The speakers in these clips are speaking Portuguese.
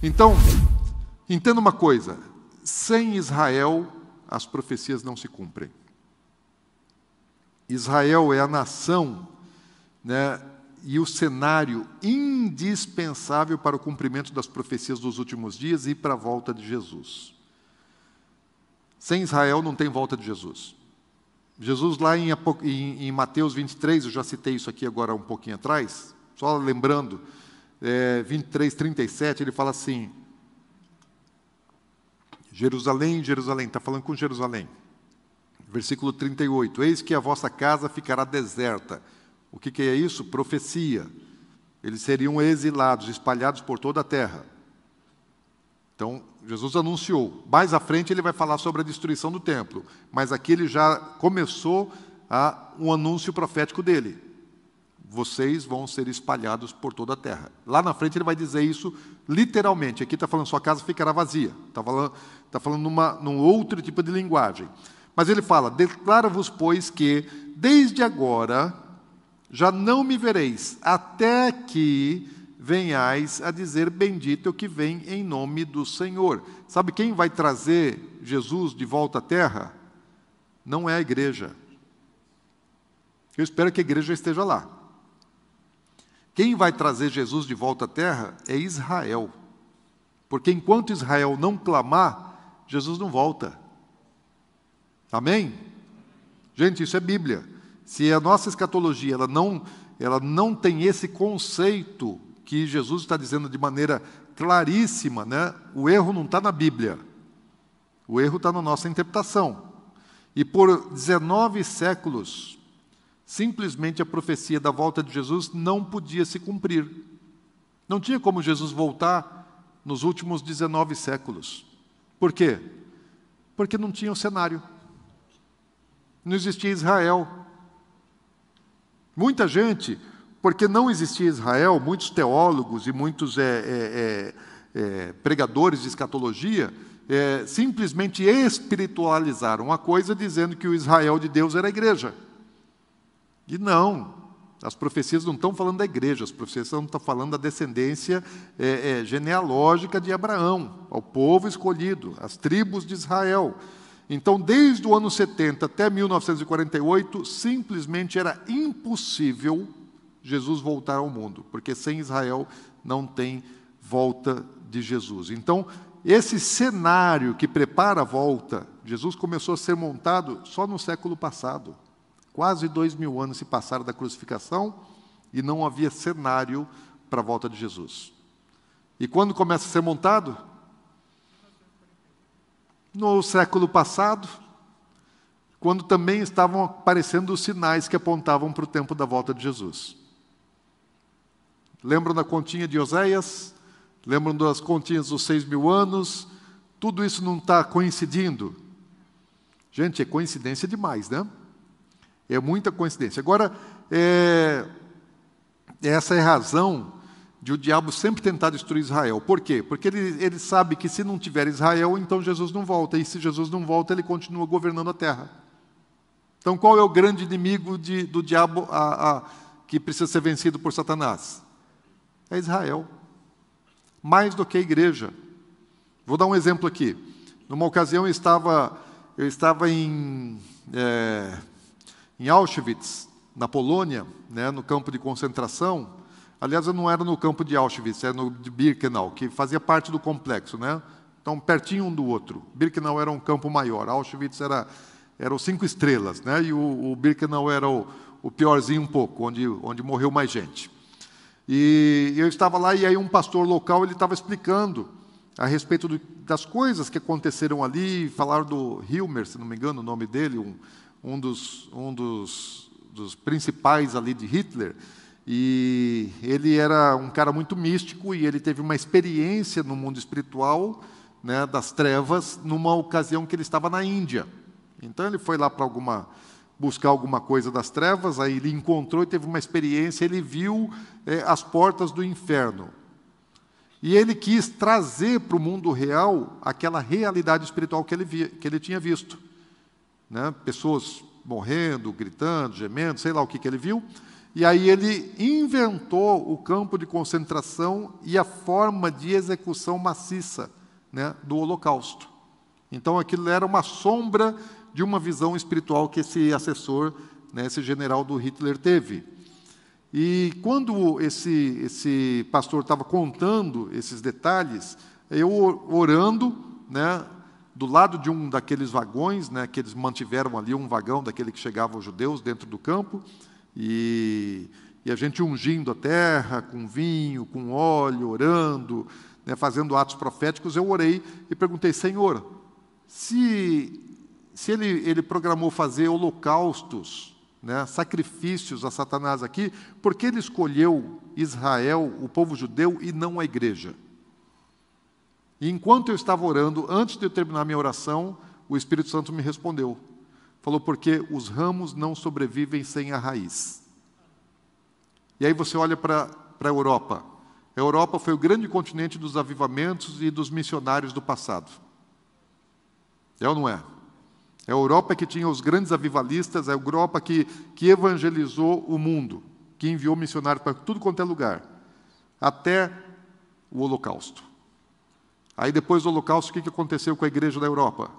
Então, entenda uma coisa, sem Israel, as profecias não se cumprem. Israel é a nação, né, e o cenário indispensável para o cumprimento das profecias dos últimos dias e para a volta de Jesus. Sem Israel não tem volta de Jesus. Jesus lá em Mateus 23, eu já citei isso aqui agora um pouquinho atrás, só lembrando, 23, 37, ele fala assim, Jerusalém, Jerusalém, está falando com Jerusalém. Versículo 38, eis que a vossa casa ficará deserta. O que é isso? Profecia. Eles seriam exilados, espalhados por toda a terra. Então, Jesus anunciou. Mais à frente ele vai falar sobre a destruição do templo. Mas aqui ele já começou um anúncio profético dele. Vocês vão ser espalhados por toda a terra. Lá na frente ele vai dizer isso literalmente. Aqui está falando, sua casa ficará vazia. Está falando num outro tipo de linguagem. Mas ele fala, declaro-vos, pois, que desde agora já não me vereis, até que venhais a dizer, bendito é o que vem em nome do Senhor. Sabe quem vai trazer Jesus de volta à terra? Não é a igreja. Eu espero que a igreja esteja lá. Quem vai trazer Jesus de volta à terra é Israel. Porque enquanto Israel não clamar, Jesus não volta. Amém? Gente, isso é Bíblia. Se a nossa escatologia ela não tem esse conceito que Jesus está dizendo de maneira claríssima, né? O erro não está na Bíblia. O erro está na nossa interpretação. E por 19 séculos, simplesmente a profecia da volta de Jesus não podia se cumprir. Não tinha como Jesus voltar nos últimos 19 séculos. Por quê? Porque não tinha o cenário. Não existia Israel. Muita gente, porque não existia Israel, muitos teólogos e muitos pregadores de escatologia, simplesmente espiritualizaram a coisa, dizendo que o Israel de Deus era a igreja. E não, as profecias não estão falando da igreja, as profecias estão falando da descendência genealógica de Abraão, ao povo escolhido, as tribos de Israel. Então, desde o ano 70 até 1948, simplesmente era impossível Jesus voltar ao mundo, porque sem Israel não tem volta de Jesus. Então, esse cenário que prepara a volta, Jesus começou a ser montado só no século passado. Quase 2000 anos se passaram da crucificação e não havia cenário para a volta de Jesus. E quando começa a ser montado? No século passado, quando também estavam aparecendo os sinais que apontavam para o tempo da volta de Jesus. Lembram da continha de Oséias? Lembram das continhas dos 6.000 anos? Tudo isso não está coincidindo? Gente, é coincidência demais, né? É muita coincidência. Agora, essa é a razão de o diabo sempre tentar destruir Israel. Por quê? Porque ele sabe que se não tiver Israel, então Jesus não volta. E se Jesus não volta, ele continua governando a terra. Então, qual é o grande inimigo do diabo que precisa ser vencido por Satanás? É Israel. Mais do que a igreja. Vou dar um exemplo aqui. Numa ocasião, eu estava em Auschwitz, na Polônia, né, no campo de concentração. Aliás, eu não era no campo de Auschwitz, era no de Birkenau, que fazia parte do complexo, né? Então, pertinho um do outro. Birkenau era um campo maior, Auschwitz era os 5 estrelas, né? E o Birkenau era o piorzinho um pouco, onde morreu mais gente. E eu estava lá, e aí um pastor local ele estava explicando a respeito das coisas que aconteceram ali, falaram do Himmler, se não me engano o nome dele, um dos principais ali de Hitler. E ele era um cara muito místico e ele teve uma experiência no mundo espiritual, né, das trevas, numa ocasião que ele estava na Índia. Então ele foi lá para buscar alguma coisa das trevas, aí ele encontrou e teve uma experiência, ele viu as portas do inferno. E ele quis trazer para o mundo real aquela realidade espiritual que ele tinha visto. Né? Pessoas morrendo, gritando, gemendo, sei lá o que ele viu. e aí ele inventou o campo de concentração e a forma de execução maciça, né, do Holocausto. Então aquilo era uma sombra de uma visão espiritual que esse assessor, né, esse general do Hitler teve. E quando esse pastor estava contando esses detalhes, eu orando, né, do lado de um daqueles vagões, né, que eles mantiveram ali, um vagão daquele que chegava aos judeus dentro do campo, e a gente ungindo a terra com vinho, com óleo, orando, né, fazendo atos proféticos, eu orei e perguntei: Senhor, se ele programou fazer holocaustos, né, sacrifícios a Satanás aqui, por que ele escolheu Israel, o povo judeu, e não a igreja? E enquanto eu estava orando, antes de eu terminar minha oração, o Espírito Santo me respondeu. Falou: porque os ramos não sobrevivem sem a raiz. E aí você olha para a Europa. A Europa foi o grande continente dos avivamentos e dos missionários do passado. É ou não é? É a Europa que tinha os grandes avivalistas, é a Europa que evangelizou o mundo, que enviou missionários para tudo quanto é lugar, até o Holocausto. Aí depois do Holocausto, o que aconteceu com a igreja da Europa?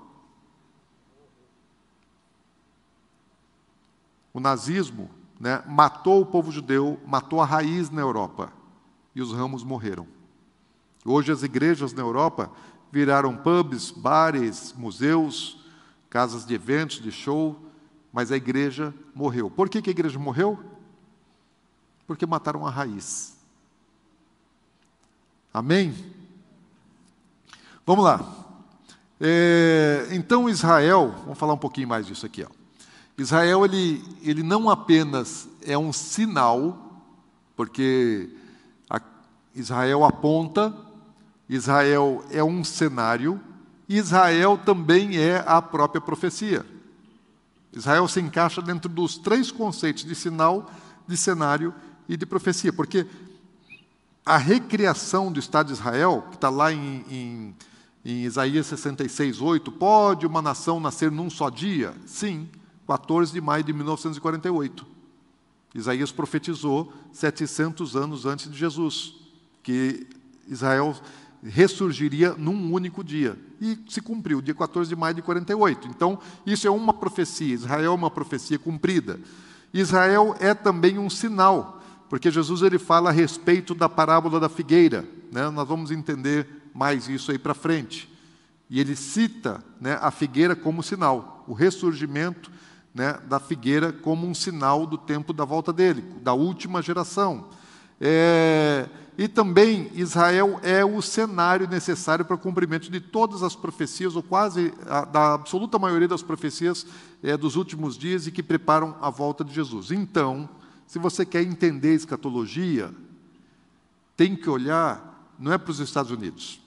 O nazismo, né, matou o povo judeu, matou a raiz na Europa, e os ramos morreram. Hoje as igrejas na Europa viraram pubs, bares, museus, casas de eventos, de show, mas a igreja morreu. Por que a igreja morreu? Porque mataram a raiz. Amém? Vamos lá. Então Israel, vamos falar um pouquinho mais disso aqui. Israel, ele não apenas é um sinal, porque Israel aponta, Israel é um cenário, Israel também é a própria profecia. Israel se encaixa dentro dos 3 conceitos de sinal, de cenário e de profecia, porque a recriação do Estado de Israel, que está lá em Isaías 66:8, pode uma nação nascer num só dia? Sim, 14 de maio de 1948. Isaías profetizou 700 anos antes de Jesus, que Israel ressurgiria num único dia. E se cumpriu, dia 14 de maio de 48. Então, isso é uma profecia. Israel é uma profecia cumprida. Israel é também um sinal, porque Jesus ele fala a respeito da parábola da figueira, né? Nós vamos entender mais isso aí para frente. E ele cita, né, a figueira como sinal, o ressurgimento, né, da figueira como um sinal do tempo da volta dele, da última geração. E também Israel é o cenário necessário para o cumprimento de todas as profecias, ou quase da absoluta maioria das profecias dos últimos dias e que preparam a volta de Jesus. Então, se você quer entender a escatologia, tem que olhar, não é para os Estados Unidos,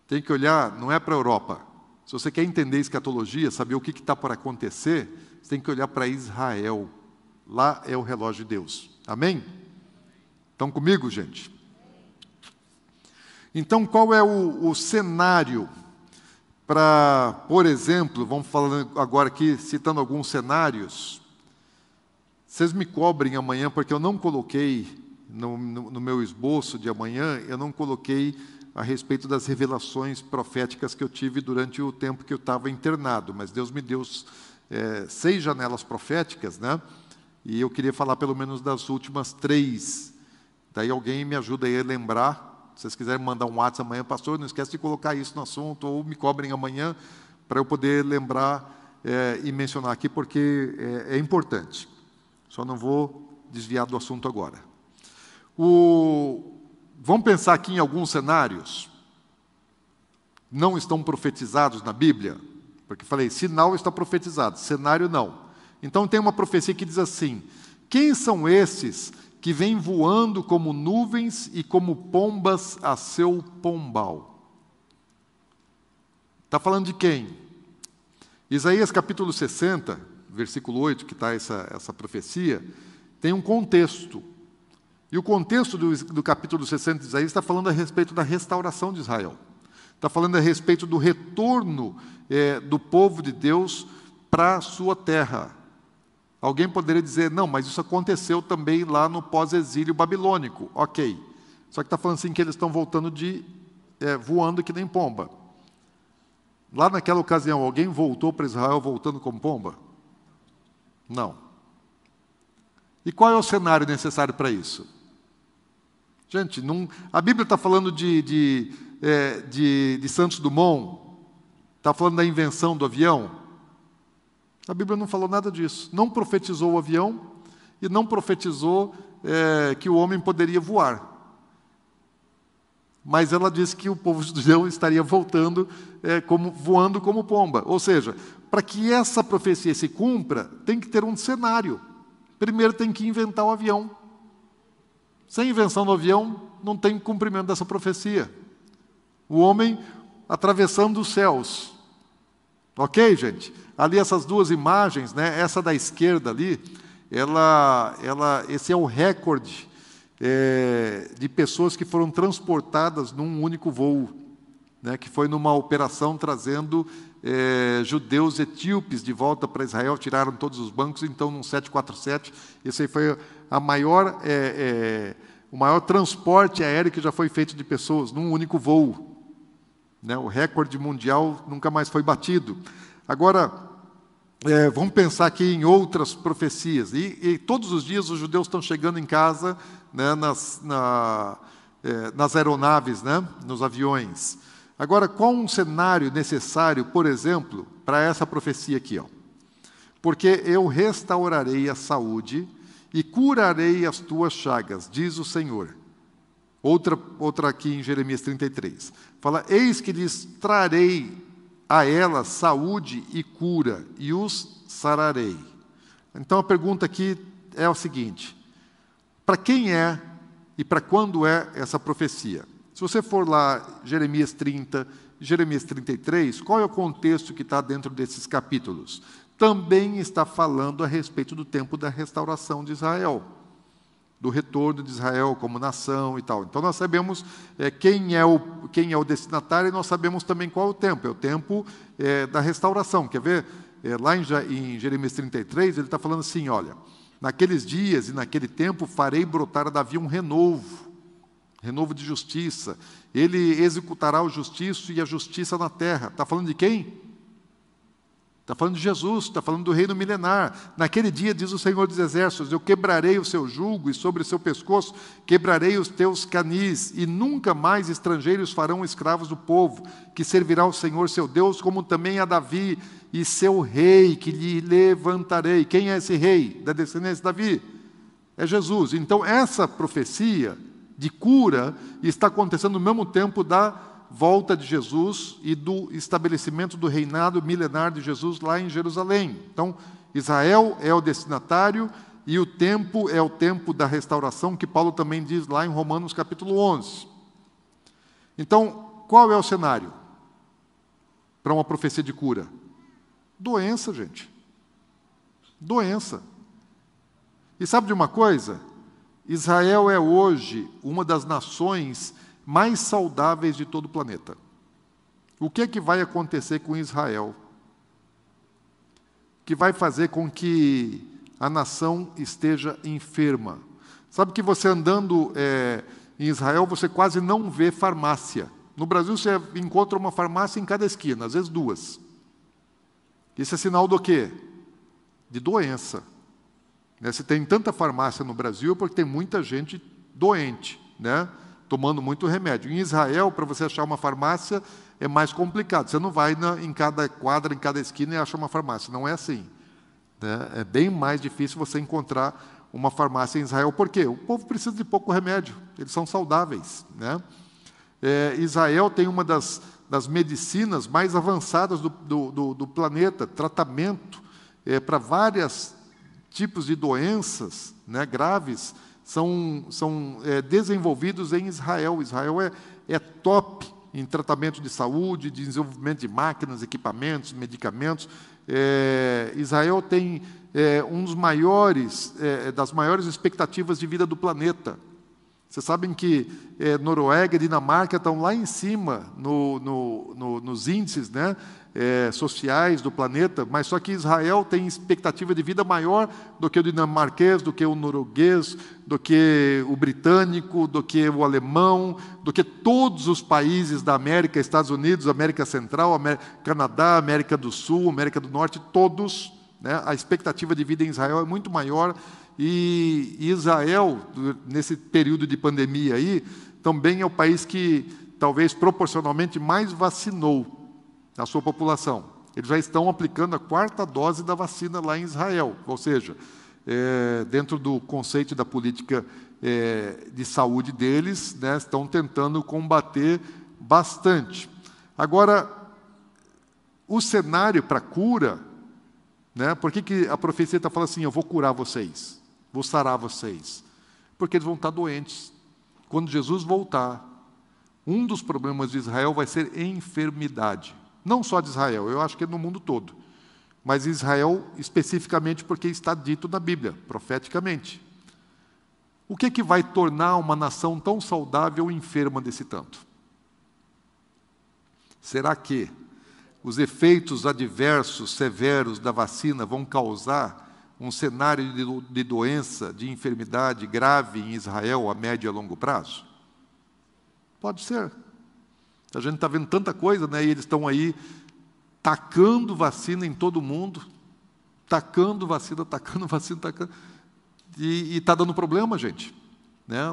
tem que olhar, não é para a Europa. Se você quer entender a escatologia, saber o que está por acontecer, você tem que olhar para Israel. Lá é o relógio de Deus. Amém? Estão comigo, gente? Então, qual é o cenário para, por exemplo, vamos falando agora aqui, citando alguns cenários. Vocês me cobrem amanhã, porque eu não coloquei no meu esboço de amanhã, eu não coloquei a respeito das revelações proféticas que eu tive durante o tempo que eu estava internado, mas Deus me deu 6 janelas proféticas, né? E eu queria falar pelo menos das últimas 3. Daí alguém me ajuda aí a lembrar. Se vocês quiserem mandar um WhatsApp amanhã, pastor, não esquece de colocar isso no assunto, ou me cobrem amanhã, para eu poder lembrar e mencionar aqui, porque é importante. Só não vou desviar do assunto agora. Vamos pensar aqui em alguns cenários. Não estão profetizados na Bíblia, porque falei, sinal está profetizado, cenário não. Então tem uma profecia que diz assim: quem são esses que vêm voando como nuvens e como pombas a seu pombal? Está falando de quem? Isaías capítulo 60, versículo 8, que está essa profecia, tem um contexto. E o contexto do capítulo 60 de Isaías está falando a respeito da restauração de Israel. Está falando a respeito do retorno do povo de Deus para a sua terra. Alguém poderia dizer, não, mas isso aconteceu também lá no pós-exílio babilônico. Ok. Só que está falando assim que eles estão voltando voando que nem pomba. Lá naquela ocasião, alguém voltou para Israel voltando como pomba? Não. E qual é o cenário necessário para isso? Gente, a Bíblia está falando de Santos Dumont, está falando da invenção do avião. A Bíblia não falou nada disso. Não profetizou o avião e não profetizou que o homem poderia voar. Mas ela disse que o povo judeu estaria voltando, voando como pomba. Ou seja, para que essa profecia se cumpra, tem que ter um cenário. Primeiro tem que inventar o avião. Sem invenção do avião, não tem cumprimento dessa profecia. O homem atravessando os céus. Ok, gente? Ali essas duas imagens, né? Essa da esquerda ali, esse é o recorde de pessoas que foram transportadas num único voo, né? Que foi numa operação trazendo judeus etíopes de volta para Israel, tiraram todos os bancos, então num 747, esse aí foi o maior transporte aéreo que já foi feito de pessoas num único voo. Né? O recorde mundial nunca mais foi batido. Agora, vamos pensar aqui em outras profecias. E todos os dias os judeus estão chegando em casa, né, nas aeronaves, né, nos aviões. Agora, qual um cenário necessário, por exemplo, para essa profecia aqui? Ó? Porque eu restaurarei a saúde e curarei as tuas chagas, diz o Senhor. Outra aqui em Jeremias 33. Fala, eis que lhes trarei a elas saúde e cura, e os sararei. Então a pergunta aqui é o seguinte, para quem é e para quando é essa profecia? Se você for lá, Jeremias 30, Jeremias 33, qual é o contexto que está dentro desses capítulos? Também está falando a respeito do tempo da restauração de Israel, do retorno de Israel como nação e tal. Então nós sabemos quem é o destinatário e nós sabemos também qual é o tempo. É o tempo da restauração. Quer ver? Lá em Jeremias 33, ele está falando assim, olha, naqueles dias e naquele tempo farei brotar a Davi um renovo de justiça. Ele executará o justiça e a justiça na terra. Está falando de quem? Está falando de Jesus, está falando do reino milenar. Naquele dia, diz o Senhor dos Exércitos, eu quebrarei o seu jugo e sobre o seu pescoço quebrarei os teus canis, e nunca mais estrangeiros farão escravos do povo, que servirá ao Senhor seu Deus, como também a Davi e seu rei, que lhe levantarei. Quem é esse rei da descendência de Davi? É Jesus. Então, essa profecia de cura está acontecendo no mesmo tempo da volta de Jesus e do estabelecimento do reinado milenar de Jesus lá em Jerusalém. Então, Israel é o destinatário e o tempo é o tempo da restauração, que Paulo também diz lá em Romanos capítulo 11. Então, qual é o cenário para uma profecia de cura? Doença, gente. Doença. E sabe de uma coisa? Israel é hoje uma das nações mais saudáveis de todo o planeta. O que é que vai acontecer com Israel? Que vai fazer com que a nação esteja enferma. Sabe que você andando em Israel, você quase não vê farmácia. No Brasil, você encontra uma farmácia em cada esquina, às vezes duas. Isso é sinal do quê? De doença. Se tem tanta farmácia no Brasil, é porque tem muita gente doente, né? Tomando muito remédio. Em Israel, para você achar uma farmácia, é mais complicado. Você não vai em cada quadra, em cada esquina e acha uma farmácia. Não é assim. Né? É bem mais difícil você encontrar uma farmácia em Israel. Por quê? O povo precisa de pouco remédio. Eles são saudáveis. Né? Israel tem uma das medicinas mais avançadas do planeta. Tratamento para vários tipos de doenças, né, graves, são desenvolvidos em Israel. Israel é top em tratamento de saúde, desenvolvimento de máquinas, equipamentos, medicamentos. Israel tem das maiores expectativas de vida do planeta. Vocês sabem que Noruega e Dinamarca estão lá em cima nos índices, né, sociais do planeta, mas só que Israel tem expectativa de vida maior do que o dinamarquês, do que o norueguês, do que o britânico, do que o alemão, do que todos os países da América, Estados Unidos, América Central, Canadá, América do Sul, América do Norte, todos, né, a expectativa de vida em Israel é muito maior. E Israel, nesse período de pandemia aí, também é o país que, talvez proporcionalmente, mais vacinou a sua população. Eles já estão aplicando a 4ª dose da vacina lá em Israel, ou seja, dentro do conceito da política de saúde deles, né, estão tentando combater bastante. Agora, o cenário para cura, né, por que a profecia está falando assim, eu vou curar vocês? Vou sarar vocês, porque eles vão estar doentes. Quando Jesus voltar, um dos problemas de Israel vai ser enfermidade. Não só de Israel, eu acho que é no mundo todo. Mas Israel, especificamente, porque está dito na Bíblia, profeticamente. O que vai tornar uma nação tão saudável enferma desse tanto? Será que os efeitos adversos, severos da vacina vão causar um cenário de doença, de enfermidade grave em Israel a médio e a longo prazo? Pode ser. A gente está vendo tanta coisa, né? E eles estão aí tacando vacina em todo mundo, tacando vacina, e está dando problema, gente.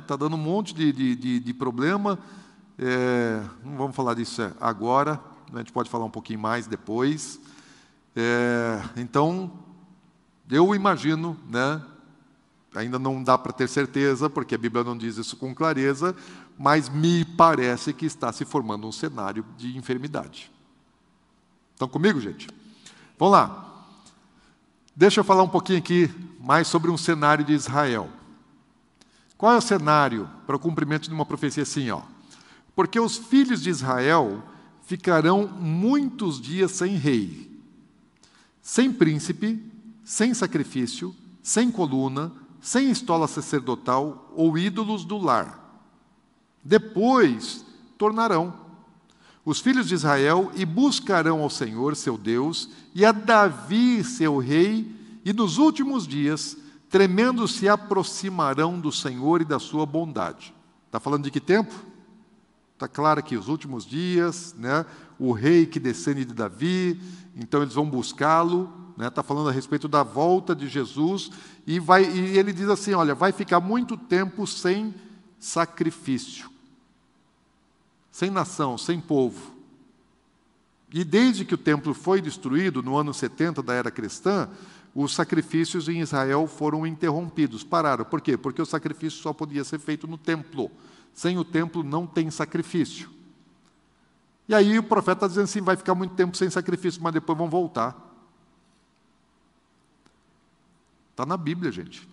Está dando um monte de problema. Não vamos falar disso agora, a gente pode falar um pouquinho mais depois. Então, eu imagino, né, ainda não dá para ter certeza, porque a Bíblia não diz isso com clareza, mas me parece que está se formando um cenário de enfermidade. Estão comigo, gente? Vamos lá. Deixa eu falar um pouquinho aqui mais sobre um cenário de Israel. Qual é o cenário para o cumprimento de uma profecia assim? Porque os filhos de Israel ficarão muitos dias sem rei, sem príncipe, sem sacrifício, sem coluna, sem estola sacerdotal ou ídolos do lar. Depois tornarão os filhos de Israel e buscarão ao Senhor, seu Deus, e a Davi, seu rei, e nos últimos dias, tremendo, se aproximarão do Senhor e da sua bondade. Está falando de que tempo? Está claro que os últimos dias, né, o rei que descende de Davi, então eles vão buscá-lo. Está falando a respeito da volta de Jesus, e ele diz assim, olha, vai ficar muito tempo sem sacrifício, sem nação, sem povo. E desde que o templo foi destruído, no ano 70 da era cristã, os sacrifícios em Israel foram interrompidos, pararam. Por quê? Porque o sacrifício só podia ser feito no templo. Sem o templo não tem sacrifício. E aí o profeta está dizendo assim, vai ficar muito tempo sem sacrifício, mas depois vão voltar. Está na Bíblia, gente.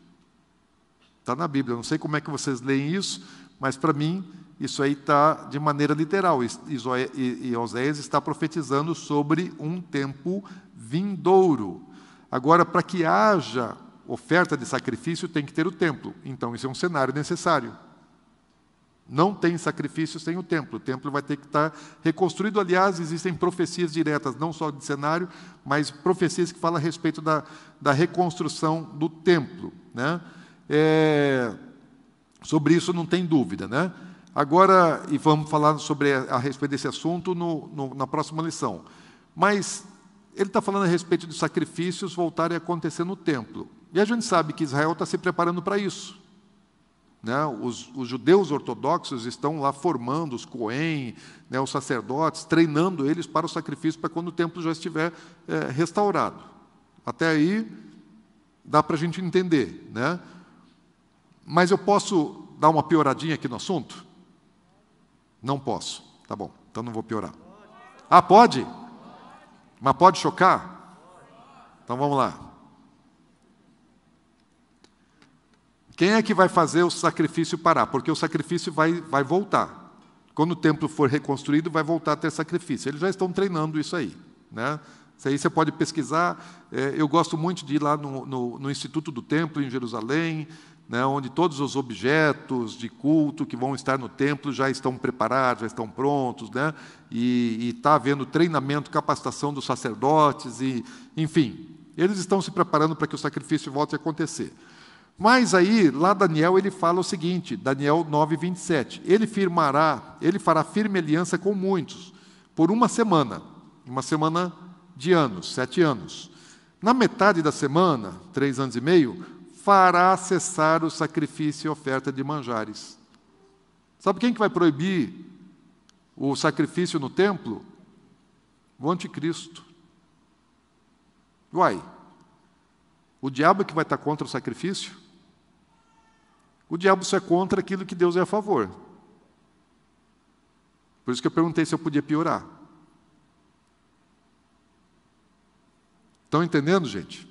Está na Bíblia. Eu não sei como é que vocês leem isso, mas para mim isso aí está de maneira literal. E Oséias está profetizando sobre um tempo vindouro. Agora, para que haja oferta de sacrifício, tem que ter o templo. Então, isso é um cenário necessário. Não tem sacrifício sem o templo. O templo vai ter que estar reconstruído. Aliás, existem profecias diretas, não só de cenário, mas profecias que falam a respeito da reconstrução do templo, né? Sobre isso não tem dúvida, né? Agora, e vamos falar sobre a respeito desse assunto na próxima lição. Mas ele está falando a respeito de sacrifícios voltarem a acontecer no templo. E a gente sabe que Israel está se preparando para isso. Né? Os judeus ortodoxos estão lá formando os Cohen, né, os sacerdotes, treinando eles para o sacrifício, para quando o templo já estiver restaurado. Até aí, dá para a gente entender. Né? Mas eu posso dar uma pioradinha aqui no assunto? Não posso. Tá bom, então não vou piorar. Ah, pode? Mas pode chocar? Então vamos lá. Quem é que vai fazer o sacrifício parar? Porque o sacrifício vai voltar. Quando o templo for reconstruído, vai voltar a ter sacrifício. Eles já estão treinando isso aí. Né? Isso aí você pode pesquisar. Eu gosto muito de ir lá no Instituto do Templo, em Jerusalém. né, onde todos os objetos de culto que vão estar no templo já estão preparados, já estão prontos, né, e está havendo treinamento, capacitação dos sacerdotes, e, enfim, eles estão se preparando para que o sacrifício volte a acontecer. Mas aí, lá Daniel, ele fala o seguinte, Daniel 9:27, ele fará firme aliança com muitos, por uma semana de anos, 7 anos. Na metade da semana, 3 anos e meio, fará cessar o sacrifício e oferta de manjares. Sabe quem que vai proibir o sacrifício no templo? O anticristo. Uai, o diabo é que vai estar contra o sacrifício? O diabo só é contra aquilo que Deus é a favor. Por isso que eu perguntei se eu podia piorar. Estão entendendo, gente?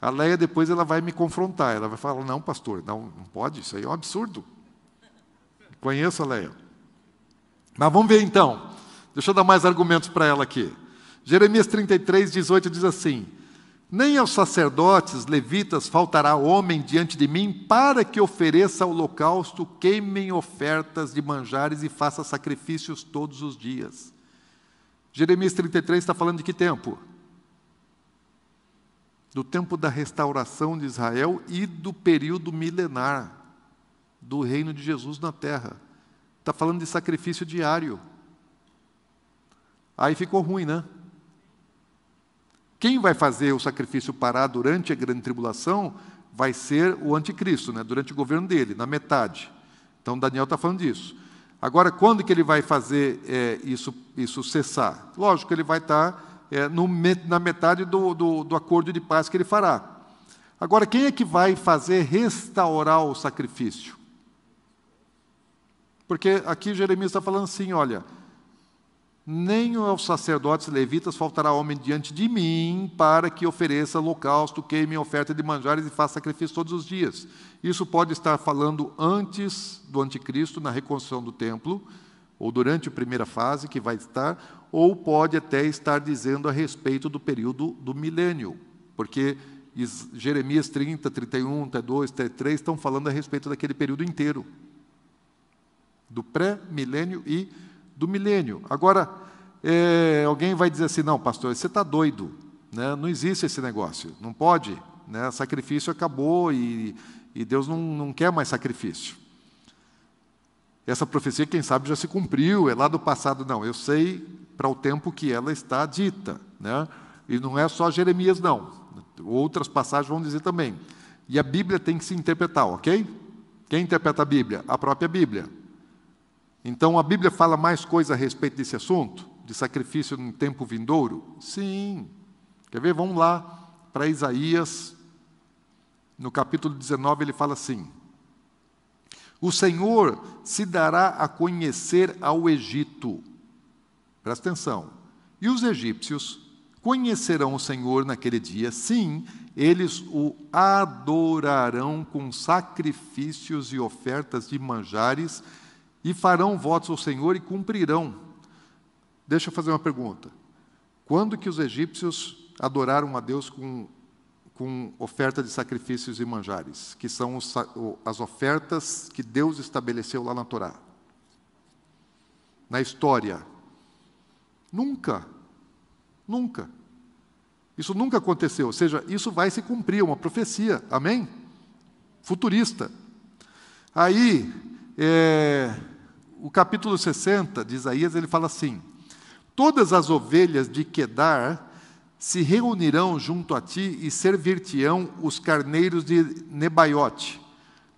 A Leia depois ela vai me confrontar. Ela vai falar, não, pastor, não pode, isso aí é um absurdo. Conheço a Leia. Mas vamos ver então. Deixa eu dar mais argumentos para ela aqui. Jeremias 33:18 diz assim, nem aos sacerdotes levitas faltará homem diante de mim para que ofereça holocausto, queimem ofertas de manjares e faça sacrifícios todos os dias. Jeremias 33 está falando de que tempo? Do tempo da restauração de Israel e do período milenar do reino de Jesus na terra. Está falando de sacrifício diário. Aí ficou ruim, né? Quem vai fazer o sacrifício parar durante a grande tribulação vai ser o anticristo, né? Durante o governo dele, na metade. Então, Daniel está falando disso. Agora, quando que ele vai fazer isso cessar? Lógico que ele vai estar na metade do acordo de paz que ele fará. Agora, quem é que vai fazer restaurar o sacrifício? Porque aqui Jeremias está falando assim, olha, nem aos sacerdotes levitas faltará homem diante de mim para que ofereça holocausto, queime oferta de manjares e faça sacrifício todos os dias. Isso pode estar falando antes do anticristo, na reconstrução do templo, ou durante a primeira fase, que vai estar, ou pode até estar dizendo a respeito do período do milênio, porque Jeremias 30, 31, 32, 33 estão falando a respeito daquele período inteiro, do pré-milênio e do milênio. Agora, alguém vai dizer assim, não, pastor, você está doido, né? Não existe esse negócio, não pode, né? Sacrifício acabou e Deus não quer mais sacrifício. Essa profecia, quem sabe, já se cumpriu, é lá do passado. Não, eu sei para o tempo que ela está dita, né? E não é só Jeremias, não. Outras passagens vão dizer também. E a Bíblia tem que se interpretar, ok? Quem interpreta a Bíblia? A própria Bíblia. Então, a Bíblia fala mais coisa a respeito desse assunto? De sacrifício no tempo vindouro? Sim. Quer ver? Vamos lá para Isaías, no capítulo 19, ele fala assim, o Senhor se dará a conhecer ao Egito. Presta atenção. E os egípcios conhecerão o Senhor naquele dia. Sim, eles o adorarão com sacrifícios e ofertas de manjares e farão votos ao Senhor e cumprirão. Deixa eu fazer uma pergunta. Quando que os egípcios adoraram a Deus com oferta de sacrifícios e manjares, que são as ofertas que Deus estabeleceu lá na Torá? Na história? Nunca. Nunca. Isso nunca aconteceu. Ou seja, isso vai se cumprir, uma profecia. Amém? Futurista. Aí, o capítulo 60 de Isaías, ele fala assim, todas as ovelhas de Quedar se reunirão junto a ti e servir-te-ão os carneiros de Nebaiote.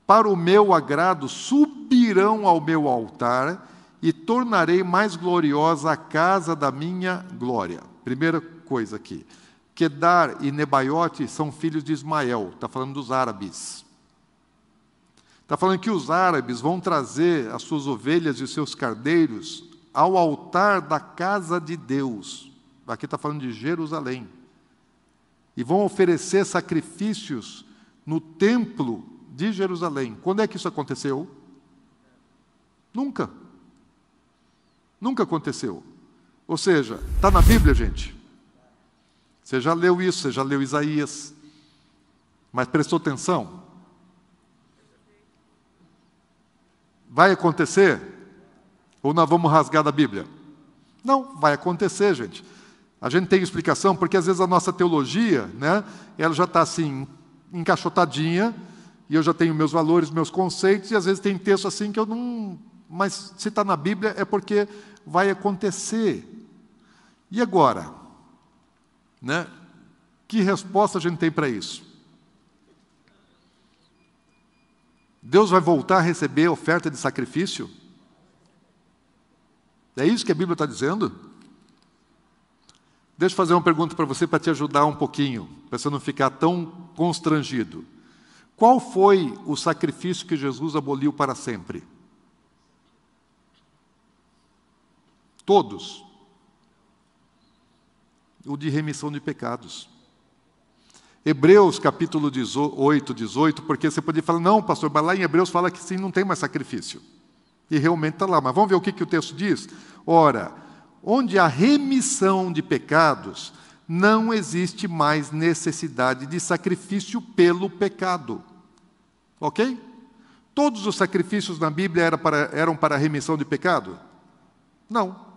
Para o meu agrado subirão ao meu altar e tornarei mais gloriosa a casa da minha glória. Primeira coisa aqui. Quedar e Nebaiote são filhos de Ismael. Está falando dos árabes. Está falando que os árabes vão trazer as suas ovelhas e os seus carneiros ao altar da casa de Deus. Aqui está falando de Jerusalém. E vão oferecer sacrifícios no templo de Jerusalém. Quando é que isso aconteceu? Nunca. Nunca aconteceu. Ou seja, está na Bíblia, gente. Você já leu isso, você já leu Isaías. Mas prestou atenção? Vai acontecer? Ou nós vamos rasgar da Bíblia? Não, vai acontecer, gente. A gente tem explicação, porque às vezes a nossa teologia, né, ela já está assim, encaixotadinha, e eu já tenho meus valores, meus conceitos, e às vezes tem texto assim que eu não... Mas se está na Bíblia é porque vai acontecer. E agora? Né? Que resposta a gente tem para isso? Deus vai voltar a receber oferta de sacrifício? É isso que a Bíblia está dizendo? Deixa eu fazer uma pergunta para você para te ajudar um pouquinho, para você não ficar tão constrangido. Qual foi o sacrifício que Jesus aboliu para sempre? Todos. O de remissão de pecados. Hebreus capítulo 8, 18, porque você poderia falar, não, pastor, mas lá em Hebreus fala que sim, não tem mais sacrifício. E realmente está lá. Mas vamos ver o que o texto diz? Ora, onde há remissão de pecados, não existe mais necessidade de sacrifício pelo pecado. Ok? Todos os sacrifícios na Bíblia eram para remissão de pecado? Não.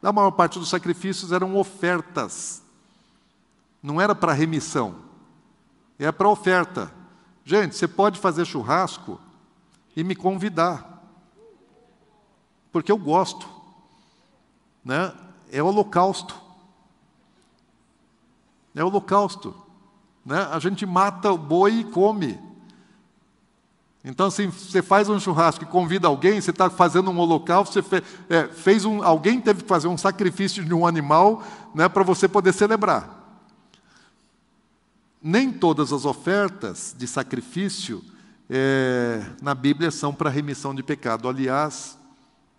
A maior parte dos sacrifícios eram ofertas. Não era para remissão. É para oferta. Gente, você pode fazer churrasco e me convidar. Porque eu gosto. Né? É holocausto. É holocausto. Né? A gente mata o boi e come. Então, assim, você faz um churrasco e convida alguém, você está fazendo um holocausto, alguém teve que fazer um sacrifício de um animal, né, para você poder celebrar. Nem todas as ofertas de sacrifício na Bíblia são para remissão de pecado. Aliás,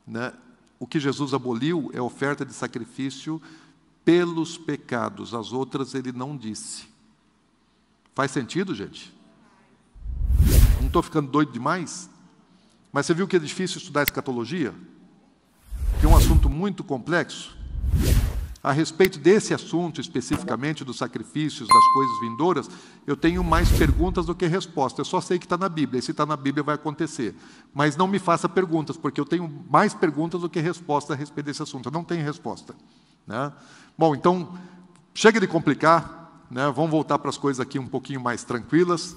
né, o que Jesus aboliu é oferta de sacrifício pelos pecados. As outras ele não disse. Faz sentido, gente? Não estou ficando doido demais? Mas você viu que é difícil estudar escatologia? Que é um assunto muito complexo. A respeito desse assunto, especificamente dos sacrifícios, das coisas vindouras, eu tenho mais perguntas do que respostas. Eu só sei que está na Bíblia, e se está na Bíblia vai acontecer. Mas não me faça perguntas, porque eu tenho mais perguntas do que respostas a respeito desse assunto. Eu não tenho resposta. Né? Bom, então, chega de complicar, né? Vamos voltar para as coisas aqui um pouquinho mais tranquilas.